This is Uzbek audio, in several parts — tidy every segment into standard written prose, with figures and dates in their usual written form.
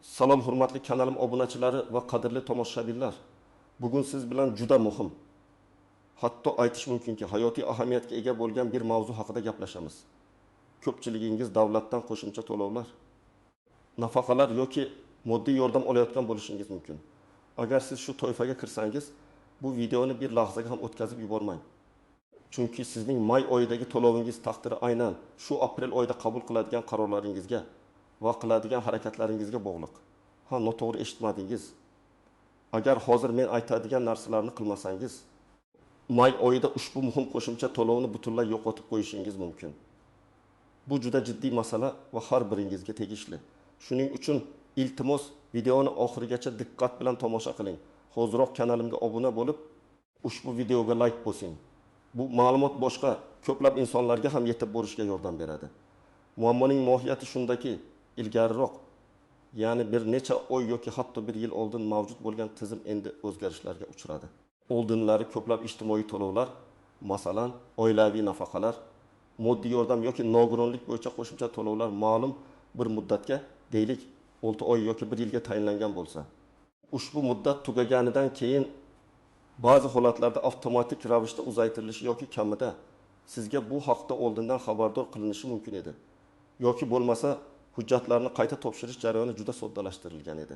Salom hurmatli kanalim obunachilari va qadrli tomoshabinlar. Bugun siz bilan juda muhim, hatto aytish mumkinki hayotiy ahamiyatga ega bo'lgan bir mavzu haqida gaplashamiz. Ko'pchiligingiz davlatdan qo'shimcha to'lovlar, nafaqalar yoki moddiy yordam olayotgan bo'lishingiz mumkin. Agar siz shu toifaga kirsangiz, bu videoni bir lahzaga ham o'tkazib yubormang. Chunki sizning may oyidagi to'lovingiz taqdiri aynan shu aprel oyida qabul qiladigan qarorlaringizga va qiladigan harakatlaringizga bog'liq. Ha, noto'g'ri eshitmadingiz. Agar hozir men aytadigan narsalarni qilmasangiz, may oyida ushbu muhim qo'shimcha to'lovni butunlay yo'qotib qo'yishingiz mumkin. Bu juda jiddiy masala va har biringizga tegishli. Shuning uchun iltimos videoni oxirigacha diqqat bilan tomosha qiling. Hoziroq kanalimga obuna bo'lib, ushbu videoga like bosing. Bu ma'lumot boshqa ko'plab insonlarga ham yetib borishga yordam beradi. Muammoning mohiyati shundaki, ilgariroq, ya'ni bir necha oy yoki hatto bir yil oldin mavjud bo'lgan tizim endi o'zgarishlarga uchradi. Oldinlari ko'plab ijtimoiy to'lovlar, masalan, oilaviy nafaqalar, moddiy yordam yoki nogironlik bo'yicha qo'shimcha to'lovlar ma'lum bir muddatga, deylik 6 oy yoki 1 yilga tayinlangan bo'lsa, ushbu muddat tugaganidan keyin ba'zi holatlarda avtomatik ravishda uzaytirilishi yoki kamida sizga bu haqda oldindan xabardor qilinishi mumkin edi. Yoki bo'lmasa hujjatlarni qayta topshirish jarayoni juda soddalashtirilgan edi.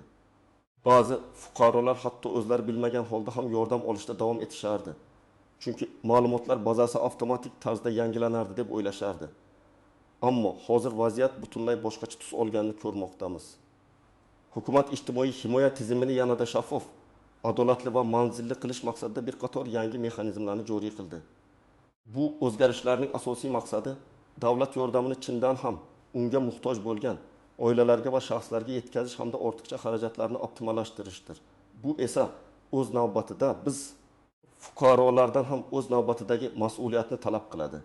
Ba'zi fuqarolar hatto o'zlari bilmagan holda ham yordam olishda davom etishardi. Chunki ma'lumotlar bazasi avtomatik tarzda yangilanardi deb o'ylashardi. Ammo hozir vaziyat butunlay boshqacha tus olganini ko'rmoqdamiz. Hukumat ijtimoiy himoya tizimini yanada shaffof, adolatli va manzilli qilish maqsadida bir qator yangi mexanizmlarni joriy qildi. Bu o'zgarishlarning asosiy maqsadi davlat yordamini chindan ham unga muhtoj bo'lgan oilalarga va shaxslarga yetkazish hamda ortiqcha xarajatlarni optimallashtirishdir. Bu esa o'z navbatida biz fuqarolardan ham o'z navbatidagi mas'uliyatni talab qiladi.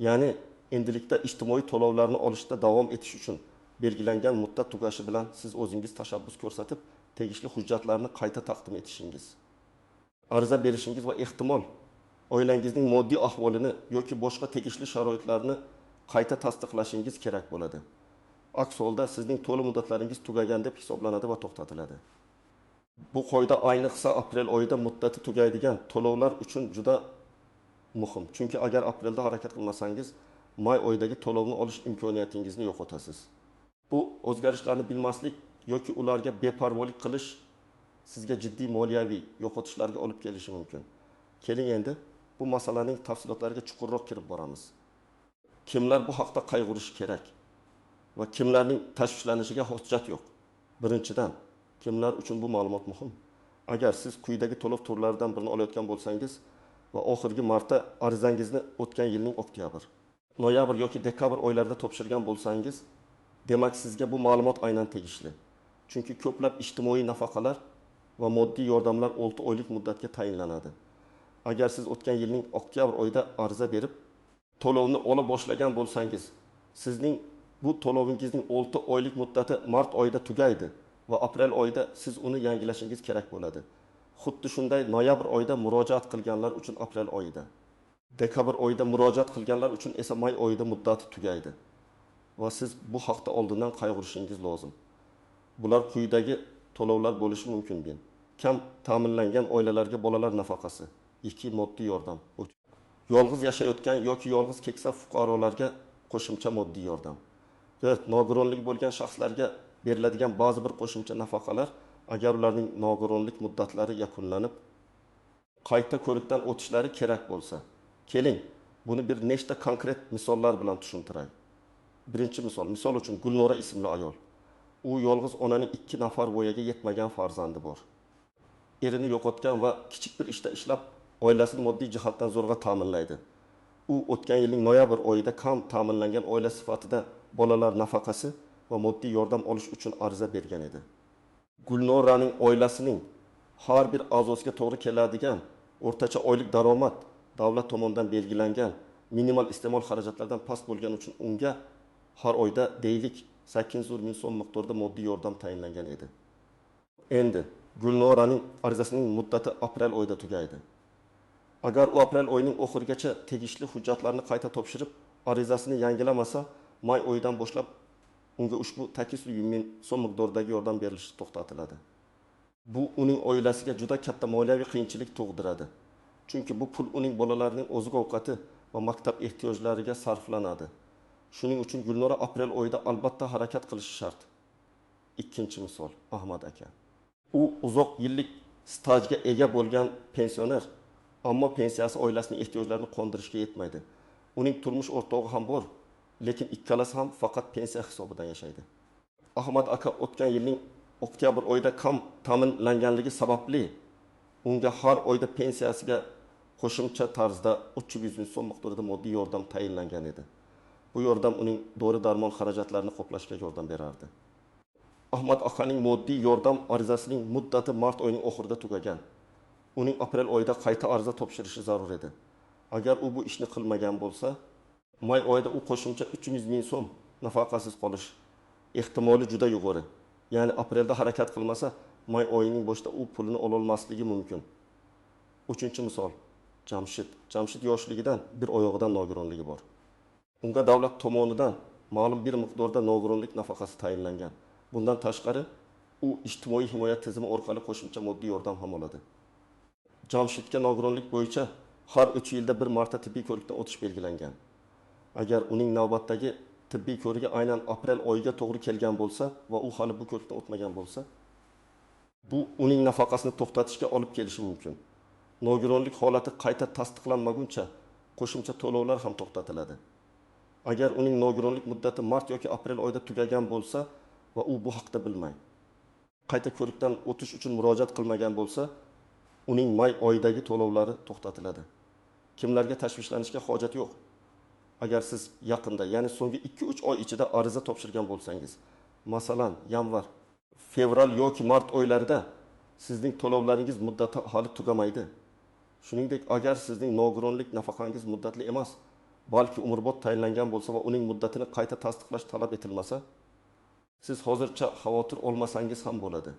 Ya'ni endilikda ijtimoiy to'lovlarni olishda davom etish uchun belgilangan muddat tugashi bilan siz o'zingiz tashabbus ko'rsatib, tegishli hujjatlarni qayta taqdim etishingiz, ariza berishingiz va ehtimol oilangizning moddiy ahvolini yoki boshqa tegishli sharoitlarni qayta tasdiqlashingiz kerak bo'ladi. Aks holda sizning to'lov muddatlaringiz tugagan deb hisoblanadi va to'xtatiladi. Bu qoida ayniqsa aprel oyida muddati tugaydigan to'lovlar uchun juda muhim. Chunki agar aprelda harakat qilmasangiz, may oyidagi to'lovni olish imkoniyatingizni yo'qotasiz. Bu o'zgarishlarni bilmaslik yoki ularga beparvolik qilish sizga jiddiy moliyaviy yo'qotishlarga olib kelishi mumkin. Keling endi bu masalaning tafsilotlariga chuqurroq kirib boramiz. Kimlar bu haqda qayg'urishi kerak va kimlarning tashvishlanishiga hojat yo'q? Birinchidan, kimlar uchun bu ma'lumot muhim? Agar siz quyidagi to'lov turlaridan birini olayotgan bo'lsangiz va oxirgi marta arizangizni o'tgan yilning oktyabr, noyabr yoki dekabr oylarida topshirgan bo'lsangiz, demak sizga bu ma'lumot aynan tegishli. Chunki ko'plab ijtimoiy nafaqalar va moddiy yordamlar 6 oylik muddatga tayinlanadi. Agar siz o'tgan yilning oktyabr oyida ariza berib to'lovni ola boshlagan bo'lsangiz, sizning bu to'lovingizning 6 oylik muddati mart oyida tugaydi va aprel oyida siz uni yangilashingiz kerak bo'ladi. Xuddi shunday noyabr oyida murojaat qilganlar uchun aprel oyida, dekabr oyida murojaat qilganlar uchun esa may oyida muddati tugaydi va siz bu haqda oldindan qayg'urishingiz lozim. Bular quyidagi to'lovlar bo'lishi mumkin. Kam ta'minlangan oilalarga bolalar nafaqasi, 2 moddiy yordam. Yolg'iz yashayotgan yoki yolg'iz keksa fuqarolarga qo'shimcha moddiy yordam. Nogironlik bo'lgan shaxslarga beriladigan ba'zi bir qo'shimcha nafaqalar, agar ularning nogironlik muddatlari yakunlanib, qayta ko'rikdan o'tishlari kerak bo'lsa. Keling, buni bir nechta konkret misollar bilan tushuntiray. Birinchi misol uchun Gulnora ismli ayol. U yolg'iz onaning 2 nafar voyaga yetmagan farzandi bor. Erini yo'qotgan va kichik bir ishda ishlab oilasini moddiy jihatdan zo'rg'a ta'minlaydi. U o'tgan yilning noyabr oyida kam ta'minlangan oila sifatida bolalar nafaqasi va moddiy yordam olish uchun ariza bergan edi. Gulnoraning oilasining har bir a'zosiga to'g'ri keladigan o'rtacha oylik daromad davlat tomonidan belgilangan minimal iste'mol xarajatlardan past bo'lgani uchun unga har oyda deylik 800 ming so'm miqdorida moddiy yordam tayinlangan edi. Endi Gulnoraning arizasining muddati aprel oyida tugaydi. Agar u aprel oyining oxirigacha tegishli hujjatlarni qayta topshirib, arizasini yangilamasa, may oyidan boshlab unga ushbu 800 ming so'm miqdoridagi yordam berilishi to'xtatiladi. Bu uning oilasiga juda katta moliyaviy qiyinchilik tug'diradi. Chunki bu pul uning bolalarining oziq-ovqati va maktab ehtiyojlariga sarflanadi. Shuning uchun Gulnora aprel oyida albatta harakat qilishi shart. Ikkinchi misol, Ahmad aka. U uzoq yillik stajga ega bo'lgan pensioner, ammo pensiyasi oilasining ehtiyojlarini qondirishga yetmaydi. Uning turmush o'rtog'i ham bor, lekin ikkalasi ham faqat pensiya hisobidan yashaydi. Ahmad aka o'tgan yilning oktyabr oyida kam ta'minlanganligi sababli unga har oyda pensiyasiga qo'shimcha tarzda 300 ming so'm miqdorida moddiy yordam tayinlangan edi. Bu yordam uning dori-darmon xarajatlarini qoplashga yordam berardi. Ahmad akaning moddiy yordam arizasining muddati mart oyining oxirida tugagan. Uning aprel oyida qayta ariza topshirishi zarur edi. Agar u bu ishni qilmagan bo'lsa, may oyida u qo'shimcha 300 ming so'm nafaqasiz qolish ehtimoli juda yuqori. Ya'ni aprelda harakat qilmasa, may oyining boshida u pulini ola olmasligi mumkin. Uchinchi misol, Jamshid yoshligidan bir oyog'idan nogironligi bor. Unga davlat tomonidan ma'lum bir miqdorda nogironlik nafaqasi tayinlangan. Bundan tashqari, u ijtimoiy himoya tizimi orqali qo'shimcha moddiy yordam ham oladi. Jamshidga nogironlik bo'yicha har 3 yilda bir marta tibbiy ko'rikdan o'tish belgilangan. Agar uning navbatdagi tibbiy ko'rigi aynan aprel oyiga to'g'ri kelgan bo'lsa va u hali bu ko'rikdan o'tmagan bo'lsa, bu uning nafaqasini to'xtatishga olib kelishi mumkin. Nogironlik holati qayta tasdiqlanmaguncha qo'shimcha to'lovlar ham to'xtatiladi. Agar uning nogironlik muddati mart yoki aprel oyida tugagan bo'lsa va u bu haqda bilmay, qayta ko'rikdan o'tish uchun murojaat qilmagan bo'lsa, uning may oyidagi to'lovlari to'xtatiladi. Kimlarga tashvishlanishga hojat yo'q. Agar siz yaqinda, ya'ni so'nggi 2-3 oy ichida ariza topshirgan bo'lsangiz, masalan, yanvar, fevral yoki mart oylarida sizning to'lovlaringiz muddati hali tugamaydi. Shuningdek, agar sizning nogironlik nafaqangiz muddatli emas, balki umrbod tayinlangan bo'lsa va uning muddatini qayta tasdiqlash talab etilmasa, siz hozircha xavotir olmasangiz ham bo'ladi.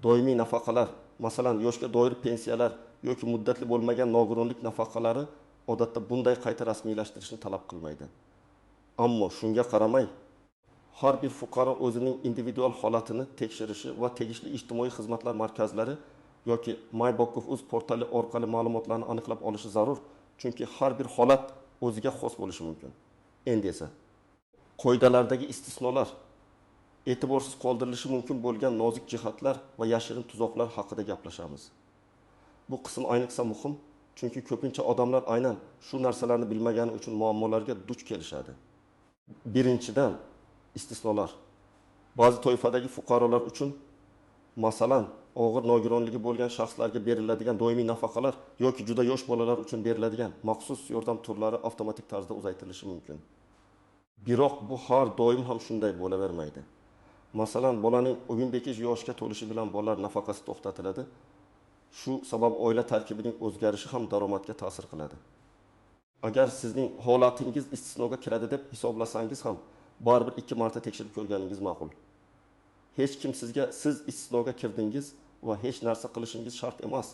Doimiy nafaqalar, masalan, yoshga doir pensiyalar yoki muddatli bo'lmagan nogironlik nafaqalari odatda bunday qayta rasmiylashtirishni talab qilmaydi. Ammo shunga qaramay, har bir fuqaro o'zining individual holatini tekshirishi va tegishli ijtimoiy xizmatlar markazlari yoki MyBokkov.uz portali orqali ma'lumotlarni aniqlab olishi zarur, chunki har bir holat o'ziga xos bo'lishi mumkin. Endi esa qoidalardagi istisnolar, e'tiborsiz qoldirilishi mumkin bo'lgan nozik jihatlar va yashirin tuzoqlar haqida gaplashamiz. Bu qism ayniqsa muhim, chunki ko'pincha odamlar aynan shu narsalarni bilmagani uchun muammolarga duch kelishadi. Birinchidan, istisnolar. Ba'zi toifadagi fuqarolar uchun, masalan, og'ir nogironligi bo'lgan shaxslarga beriladigan doimiy nafaqalar yoki juda yosh bolalar uchun beriladigan maxsus yordam turlari avtomatik tarzda uzaytirilishi mumkin. Biroq bu har doim ham shunday bo'lavermaydi. Masalan, bolaning 18 yoshga to'lishi bilan bolalar nafaqasi to'xtatiladi. Shu sabab oila tarkibining o'zgarishi ham daromadga ta'sir qiladi. Agar sizning holatingiz istisnoga kiradi deb hisoblasangiz ham, baribir 2 marta tekshirib ko'rganingiz ma'qul. Hech kim sizga siz istisnoga kirdingiz va hech narsa qilishingiz shart emas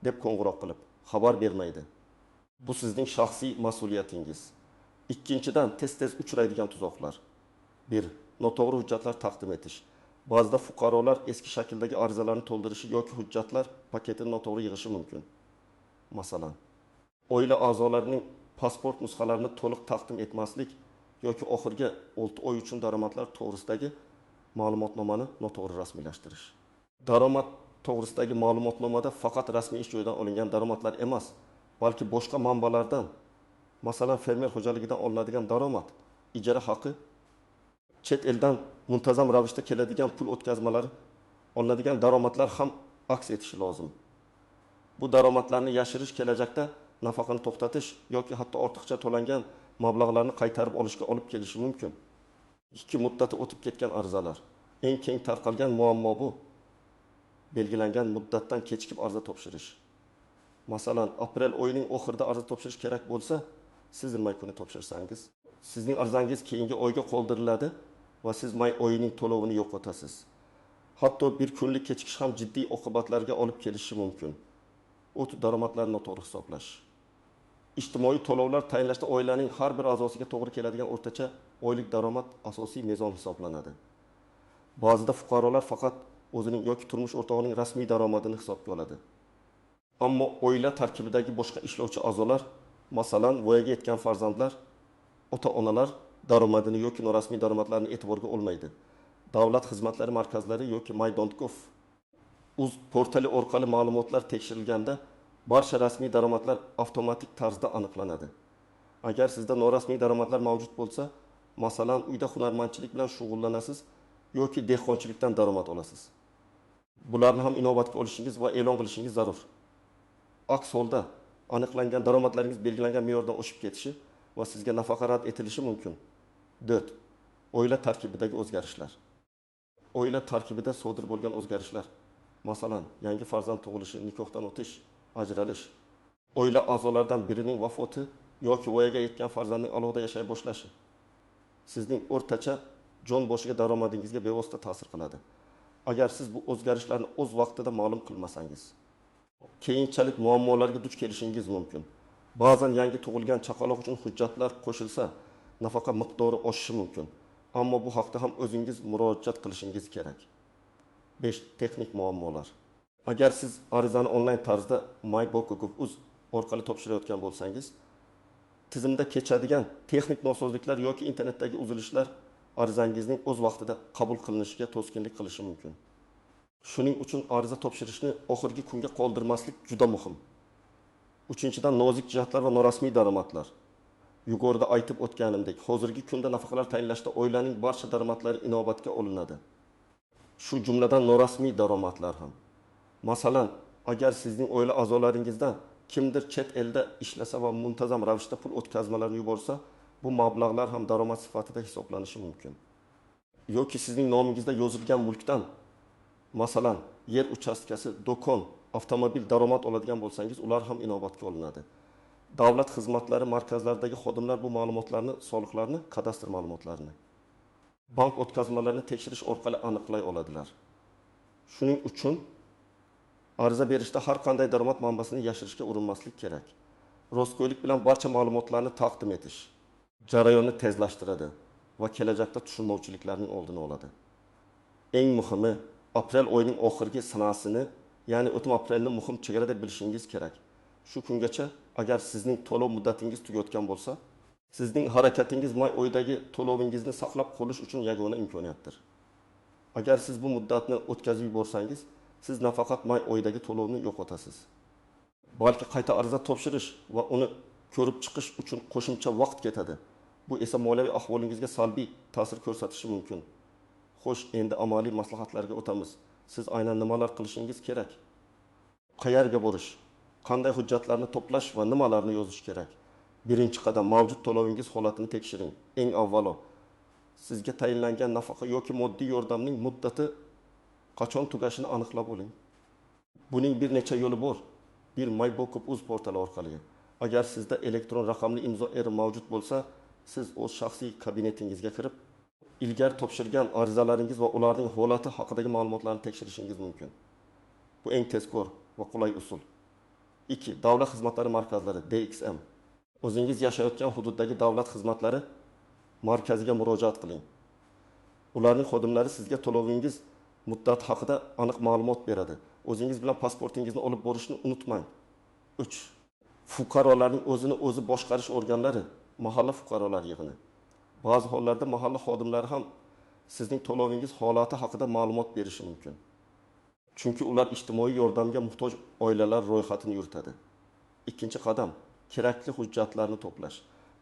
deb qo'ng'iroq qilib xabar bermaydi. Bu sizning shaxsiy mas'uliyatingiz. Ikkinchidan, tez-tez uchraydigan tuzoqlar. 1. Noto'g'ri hujjatlar taqdim etish. Ba'zida fuqarolar eski shakldagi arizalarni to'ldirishi yoki hujjatlar paketini noto'g'ri yig'ishi mumkin. Masalan, oila a'zolarining pasport nusxalarini to'liq taqdim etmaslik yoki oxirgi 6 oy uchun daromadlar to'g'risidagi ma'lumotnomani noto'g'ri rasmiylashtirish. Daromad to'g'risidagi ma'lumotnomada faqat rasmiy ish joyidan olingan daromadlar emas, balki boshqa manbalardan, masalan, fermer xo'jaligidan olinadigan daromad, ijara haqi, chet eldan muntazam ravishda keladigan pul o'tkazmalari, olinadigan daromadlar ham aks etishi lozim. Bu daromadlarni yashirish kelajakda nafaqani to'xtatish yoki hatto ortiqcha to'langan mablag'larni qaytarib olishga olib kelishi mumkin. 2 muddati o'tib ketgan arizalar. Eng keng tarqalgan muammo bu. Belgilangan muddatdan kechikib ariza topshirish. Masalan, aprel oyining oxirida ariza topshirish kerak bo'lsa, siz may kuni topshirsangiz, sizning arizangiz keyingi oyga qoldiriladi va siz may oyining to'lovini yo'qotasiz. Hatto bir kunlik kechikish ham jiddiy oqibatlarga olib kelishi mumkin. O't daromadlarni noto'g'ri hisoblash. Ijtimoiy to'lovlar tayinlashda oilaning har bir a'zosiga to'g'ri keladigan o'rtacha oylik daromad asosiy mezon hisoblanadi. Ba'zida fuqarolar faqat o'zining yoki turmush o'rtog'ining rasmiy daromadini hisobga oladi. Ammo oila tarkibidagi boshqa ishlovchi a'zolar, masalan, voyaga yetgan farzandlar, ota-onalar daromadini yoki norasmiy daromadlarni e'tiborga olmaydi. Davlat xizmatlari markazlari yoki Maydon.gov.uz portali orqali ma'lumotlar tekshirilganda barcha rasmiy daromadlar avtomatik tarzda aniqlanadi. Agar sizda norasmiy daromadlar mavjud bo'lsa, masalan, uyda hunarmandchilik bilan shug'ullanasiz yoki dehqonchilikdan daromad olasiz. Bularni ham inobatga olishingiz va e'lon qilishingiz zarur. Aks holda aniqlangan daromadlaringiz belgilangan me'yordan oshib ketishi va sizga nafaqa rad etilishi mumkin. 4. Oila tarkibidagi o'zgarishlar. Oila tarkibida sodir bo'lgan o'zgarishlar, masalan, yangi farzand tug'ilishi, nikohdan o'tish, ajralish, oila a'zolaridan birining vafoti yoki voyaga yetgan farzandning alohida yashay boshlashi sizning o'rtacha jon boshiga daromadingizga bevosita ta'sir qiladi. Agar siz bu o'zgarishlarni o'z vaqtida ma'lum qilmasangiz, keyinchalik muammolarga duch kelishingiz mumkin. Ba'zan yangi tug'ilgan chaqaloq uchun hujjatlar qo'shilsa, nafaqa miqdori oshishi mumkin. Ammo bu haqda ham o'zingiz murojaat qilishingiz kerak. 5. Texnik muammolar. Agar siz arizani onlayn tarzda My.gov.uz orqali topshirayotgan bo'lsangiz, tizimda kechadigan texnik nosozliklar yoki internetdagi uzilishlar arizangizning o'z vaqtida qabul qilinishiga to'sqinlik qilishi mumkin. Shuning uchun ariza topshirishni oxirgi kunga qoldirmaslik juda muhim. 3-dan nozik jihatlar va norasmiy daromadlar. Yuqorida aytib o'tganimdek, hozirgi kunda nafaqalar tayinlashda oilaning barcha daromadlari inobatga olinadi. Shu jumladan norasmiy daromadlar ham. Masalan, agar sizning oila a'zolaringizdan kimdir chet elda ishlasa va muntazam ravishda pul o'tkazmalarini yuborsa, bu mablag'lar ham daromad sifatida hisoblanishi mumkin. Yoki sizning nomingizda yozilgan mulkdan, masalan, yer uchastkasi, do'kon, avtomobil daromad oladigan bo'lsangiz, ular ham inobatga olinadi. Davlat xizmatlari markazlaridagi xodimlar bu ma'lumotlarni, soliqlarni, kadastr ma'lumotlarini, bank o'tkazmalarini tekshirish orqali aniqlay oladilar. Shuning uchun ariza berishda har qanday daromad manbasini yashirishga urinmaslik kerak. Rostgo'ylik bilan barcha ma'lumotlarni taqdim etish jarayonni tezlashtiradi va kelajakda tushunmovchiliklarning oldini oladi. Eng muhimi, aprel oyining oxirgi sanasini, ya'ni o'tgan aprelni muhim chegara deb bilishingiz kerak. Shu kungacha agar sizning to'lov muddatingiz tugayotgan bo'lsa, sizning harakatingiz may oyidagi to'lovingizni saqlab qolish uchun yagona imkoniyatdir. Agar siz bu muddatni o'tkazib yuborsangiz, siz nafaqat may oyidagi to'lovni yo'qotasiz, balki qayta ariza topshirish va uni ko'rib chiqish uchun qo'shimcha vaqt ketadi. Bu esa moliyaviy ahvolingizga salbiy ta'sir ko'rsatishi mumkin. Xo'sh, endi amaliy maslahatlarga o'tamiz. Siz aynan nimalar qilishingiz kerak? Qayerga borish? Qanday hujjatlarni to'plash va nimalarni yozish kerak? Birinchi qadam, mavjud to'lovingiz holatini tekshiring. Eng avvalo, sizga tayinlangan nafaqa yoki moddiy yordamning muddati qachon tugashini aniqlab oling. Buning bir necha yo'li bor. Bir My.gov.uz portali orqali. Agar sizda elektron raqamli imzo eri mavjud bo'lsa, siz o'z shaxsiy kabinetingizga kirib, ilgari topshirgan arizalaringiz va ularning holati haqidagi ma'lumotlarni tekshirishingiz mumkin. Bu eng tezkor va qulay usul. 2. Davlat xizmatlari markazlari DXM. O'zingiz yashayotgan hududdagi davlat xizmatlari markaziga murojaat qiling. Ularning xodimlari sizga to'lovingiz muddati haqida aniq ma'lumot beradi. O'zingiz bilan pasportingizni olib borishni unutmang. 3. Fuqarolarning o'zini o'zi boshqarish organlari, mahalla fuqarolar yig'ini. Ba'zi hollarda mahalla xodimlari ham sizning to'lovingiz holati haqida ma'lumot berishi mumkin. Chunki ular ijtimoiy yordamga muhtoj oilalar ro'yxatini yuritadi. Ikkinchi qadam, kerakli hujjatlarni to'plash.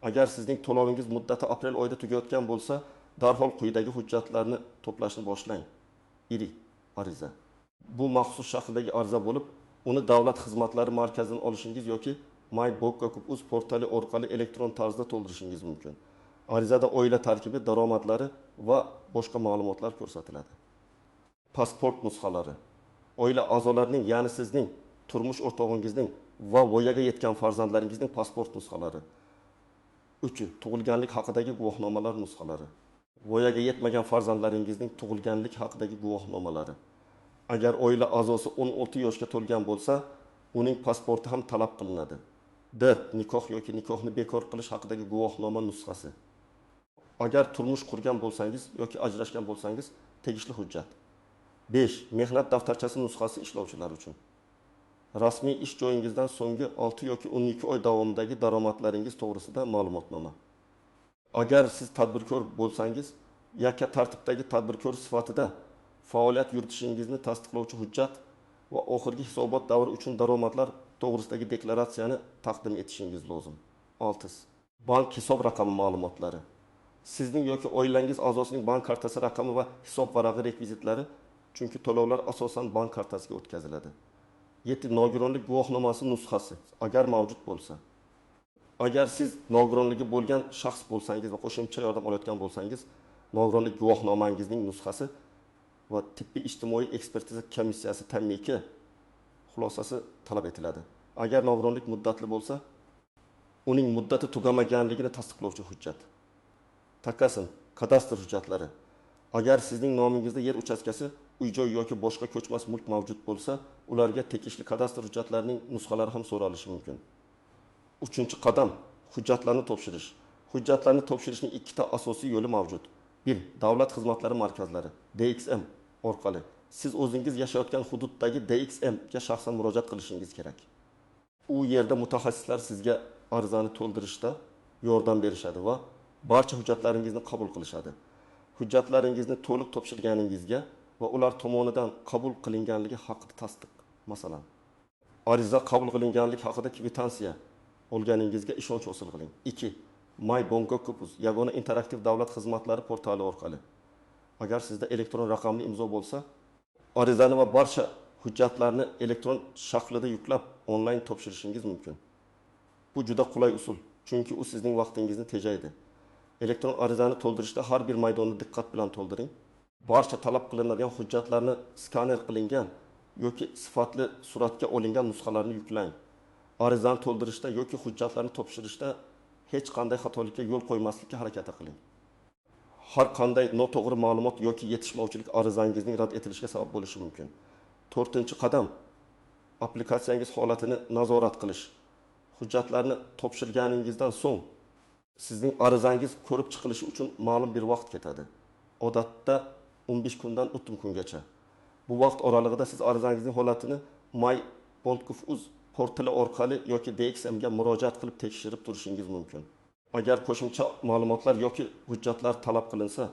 Agar sizning to'lovingiz muddati aprel oyida tugayotgan bo'lsa, darhol quyidagi hujjatlarni to'plashni boshlang. Ariza. Bu maxsus shakldagi ariza bo'lib, uni davlat xizmatlari markazidan olishingiz yoki My.gov.uz portali orqali elektron tarzda to'ldirishingiz mumkin. Arizada oila tarkibi, daromadlari va boshqa ma'lumotlar ko'rsatiladi. Pasport nusxalari. Oila a'zolarining, ya'ni sizning, turmush o'rtog'ingizning va voyaga yetgan farzandlaringizning pasport nusxalari. 3. Tug'ilganlik haqidagi guvohnomalar nusxalari. Voyaga yetmagan farzandlaringizning tug'ilganlik haqidagi guvohnomalari. Agar oila a'zosi 16 yoshga to'lgan bo'lsa, uning pasporti ham talab qilinadi. 4. Nikoh yoki nikohni bekor qilish haqidagi guvohnoma nusxasi. Agar turmush qurgan bo'lsangiz yoki ajrashgan bo'lsangiz, tegishli hujjat. 5. Mehnat daftarchasi nusxasi ishlovchilar uchun. Rasmiy ish joyingizdan so'nggi 6 yoki 12 oy davomidagi daromadlaringiz to'g'risida ma'lumotnoma. Agar siz tadbirkor bo'lsangiz, yakka tartibdagi tadbirkor sifatida faoliyat yuritishingizni tasdiqlovchi hujjat va oxirgi hisobot davri uchun daromadlar to'g'risidagi deklaratsiyani taqdim etishingiz lozim. 6. Bank hisob raqami ma'lumotlari. Sizning yoki oilangiz a'zosining bank kartasi raqami va hisob varag'i rekvizitlari, chunki to'lovlar asosan bank kartasiga o'tkaziladi. 7. Nogironlik guvohnomasi nusxasi, agar mavjud bo'lsa. Agar siz nogironligi bo'lgan shaxs bo'lsangiz va qo'shimcha yordam olayotgan bo'lsangiz, nogironlik guvohnomangizning nusxasi va tibbiy ijtimoiy ekspertiza komissiyasi tamiki xulosasi talab etiladi. Agar nogironlik muddatli bo'lsa, uning muddati tugamaganligini tasdiqlovchi hujjat. Takasin, kadastr hujjatlari. Agar sizning nomingizda yer uchastkasi, uy-joy yoki boshqa ko'chmas mulk mavjud bo'lsa, ularga tegishli kadastr hujjatlarining nusxalari ham so'ralishi mumkin. 3-qadam, hujjatlarni topshirish. Hujjatlarni topshirishning ikkita asosiy yo'li mavjud. 1. Davlat xizmatlari markazlari, DXM orqali. Siz o'zingiz yashayotgan hududdagi DXM ga shaxsan murojaat qilishingiz kerak. U yerda mutaxassislar sizga arizani to'ldirishda yordam berishadi va barcha hujjatlaringizni qabul qilishadi. Hujjatlaringizni to'liq topshirganingizga va ular tomonidan qabul qilinganligi haqida tasdiq, masalan, ariza qabul qilinganligi haqida kvitansiya olganingizga ishonch hosil qiling. 2. My Bongo Kupus, yagona interaktiv davlat xizmatlari portali orqali. Agar sizda elektron raqamli imzo bo'lsa, arizani va barcha hujjatlarni elektron shaklida yuklab onlayn topshirishingiz mumkin. Bu juda qulay usul, chunki u sizning vaqtingizni tejaydi. Elektron arizani to'ldirishda har bir maydonni diqqat bilan to'ldiring. Barcha talab qilinadigan hujjatlarni skaner qilingan yoki sifatli suratga olingan nusxalarni yuklang. Arizani to'ldirishda yoki hujjatlarni topshirishda hech qanday xatolikka yo'l qo'ymaslikka harakat qiling. Har qanday noto'g'ri ma'lumot yoki yetishmovchilik arizangizning rad etilishiga sabab bo'lishi mumkin. 4-qadam, applikatsiyangiz holatini nazorat qilish. Hujjatlarni topshirganingizdan so'ng sizning arizangiz ko'rib chiqilishi uchun ma'lum bir vaqt ketadi. Odatda 15 kundan 30 kungacha. Bu vaqt oralig'ida siz arizangizning holatini My.Bond.Kufuz portali orqali yoki DXM ga murojaat qilib tekshirib turishingiz mumkin. Agar qo'shimcha ma'lumotlar yoki hujjatlar talab qilinsa,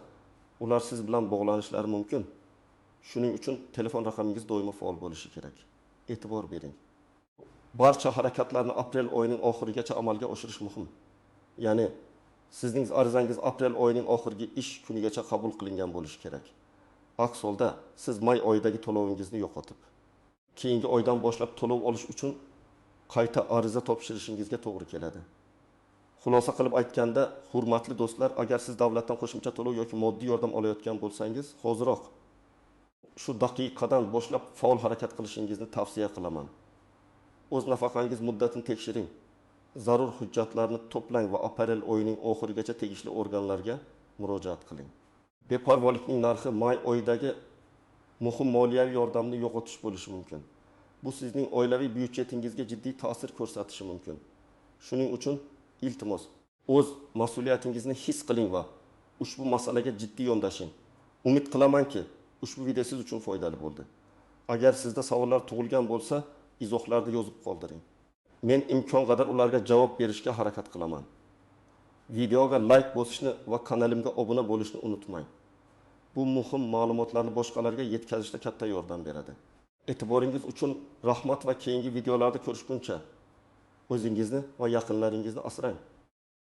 ular siz bilan bog'lanishlari mumkin. Shuning uchun telefon raqamingiz doimo faol bo'lishi kerak. E'tibor bering. Barcha harakatlarni aprel oyining oxirigacha amalga oshirish muhim. Ya'ni sizning arizangiz aprel oyining oxirgi ish kunigacha qabul qilingan bo'lishi kerak. Aks holda siz may oyidagi to'lovingizni yo'qotib, keyingi oydan boshlab to'lov olish uchun qayta ariza topshirishingizga to'g'ri keladi. Xulosa qilib aytganda, hurmatli do'stlar, agar siz davlatdan qo'shimcha to'lov yoki moddiy yordam olayotgan bo'lsangiz, hoziroq shu daqiqadan boshlab faol harakat qilishingizni tavsiya qilaman. O'z nafaqangiz muddatini tekshiring. Zarur hujjatlarni to'plang va aprel oyining oxirigacha tegishli organlarga murojaat qiling. Beparvolikning narxi may oyidagi muhim moliyaviy yordamni yo'qotish bo'lishi mumkin. Bu sizning oilaviy byudjetingizga jiddiy ta'sir ko'rsatishi mumkin. Shuning uchun iltimos, o'z mas'uliyatingizni his qiling va ushbu masalaga jiddiy yondashing. Umid qilamanki, ushbu video siz uchun foydali bo'ldi. Agar sizda savollar tug'ilgan bo'lsa, izohlarda yozib qoldiring. Men imkon qadar ularga javob berishga harakat qilaman. Videoga like bosishni va kanalimga obuna bo'lishni unutmang. Bu muhim ma'lumotlarni boshqalarga yetkazishda katta yordam beradi. E'tiboringiz uchun rahmat va keyingi videolarda ko'rishguncha o'zingizni va yaqinlaringizni asrang.